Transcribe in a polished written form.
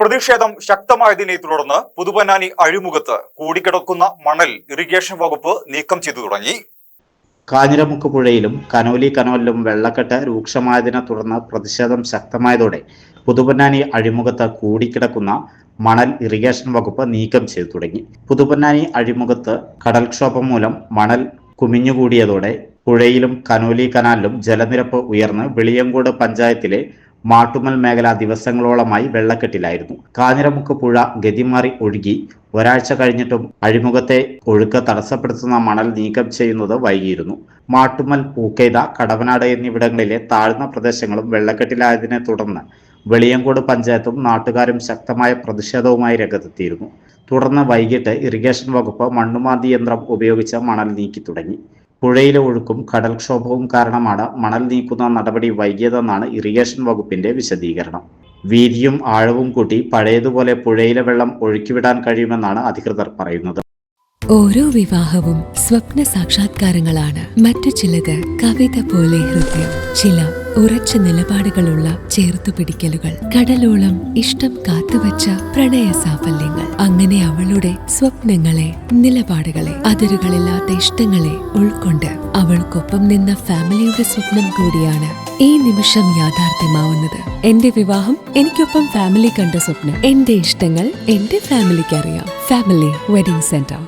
പ്രതിഷേധം ശക്തമായതിനെ തുടർന്ന് പുതുപൊന്നാനി അഴിമുഖത്ത് കൂടിക്കിടക്കുന്ന മണൽ ഇറിഗേഷൻ വകുപ്പ് നീക്കം ചെയ്തു തുടങ്ങി. കാഞ്ഞിരമുക്ക് പുഴയിലും കനോലി കനാലിലും വെള്ളക്കെട്ട് രൂക്ഷമായതിനെ തുടർന്ന് പ്രതിഷേധം ശക്തമായതോടെ പുതുപൊന്നാനി അഴിമുഖത്ത് കൂടിക്കിടക്കുന്ന മണൽ ഇറിഗേഷൻ വകുപ്പ് നീക്കം ചെയ്തു തുടങ്ങി. പുതുപൊന്നാനി അഴിമുഖത്ത് കടൽക്ഷോഭം മൂലം മണൽ കുമിഞ്ഞുകൂടിയതോടെ പുഴയിലും കനോലി കനാലിലും ജലനിരപ്പ് ഉയർന്ന് വെളിയങ്കോട് പഞ്ചായത്തിലെ മാട്ടുമൽ മേഖല ദിവസങ്ങളോളമായി വെള്ളക്കെട്ടിലായിരുന്നു. കാഞ്ഞിരമുക്ക് പുഴ ഗതിമാറി ഒഴുകി ഒരാഴ്ച കഴിഞ്ഞിട്ടും അഴിമുഖത്തെ ഒഴുക്ക് തടസ്സപ്പെടുത്തുന്ന മണൽ നീക്കം ചെയ്യുന്നത് വൈകിയിരുന്നു. മാട്ടുമൽ, പൂക്കേത, കടവനാട് എന്നിവിടങ്ങളിലെ താഴ്ന്ന പ്രദേശങ്ങളും വെള്ളക്കെട്ടിലായതിനെ തുടർന്ന് വെളിയങ്കോട് പഞ്ചായത്തും നാട്ടുകാരും ശക്തമായ പ്രതിഷേധവുമായി രംഗത്തെത്തിയിരുന്നു. തുടർന്ന് വൈകിട്ട് ഇറിഗേഷൻ വകുപ്പ് മണ്ണുമാന്തി യന്ത്രം ഉപയോഗിച്ച് മണൽ നീക്കി തുടങ്ങി. പുഴയിലെ ഒഴുക്കും കടൽക്ഷോഭവും കാരണമാണ് മണൽ നീക്കുന്ന നടപടി വൈകിയതെന്നാണ് ഇറിഗേഷൻ വകുപ്പിന്റെ വിശദീകരണം. വീതിയും ആഴവും കൂട്ടി പഴയതുപോലെ പുഴയിലെ വെള്ളം ഒഴുക്കിവിടാൻ കഴിയുമെന്നാണ് അധികൃതർ പറയുന്നത്. ഓരോ വിവാഹവും സ്വപ്ന സാക്ഷാത്കാരങ്ങളാണ്. മറ്റു ചിലത് കവിത പോലെ ഹൃദയം, ചില ഉറച്ച നിലപാടുകളുള്ള ചേർത്തുപിടിക്കലുകൾ, കടലോളം ഇഷ്ടം കാത്തുവച്ച പ്രണയ സാഫല്യങ്ങൾ. അങ്ങനെ അവളുടെ സ്വപ്നങ്ങളെ, നിലപാടുകളെ, അതിരുകളില്ലാത്ത ഇഷ്ടങ്ങളെ ഉൾക്കൊണ്ട് അവൾക്കൊപ്പം നിന്ന ഫാമിലിയുടെ സ്വപ്നം കൂടിയാണ് ഈ നിമിഷം യാഥാർത്ഥ്യമാവുന്നത്. എന്റെ വിവാഹം എനിക്കൊപ്പം ഫാമിലി കണ്ട സ്വപ്നം. എന്റെ ഇഷ്ടങ്ങൾ എന്റെ ഫാമിലിക്ക് അറിയാം. Family wedding centre.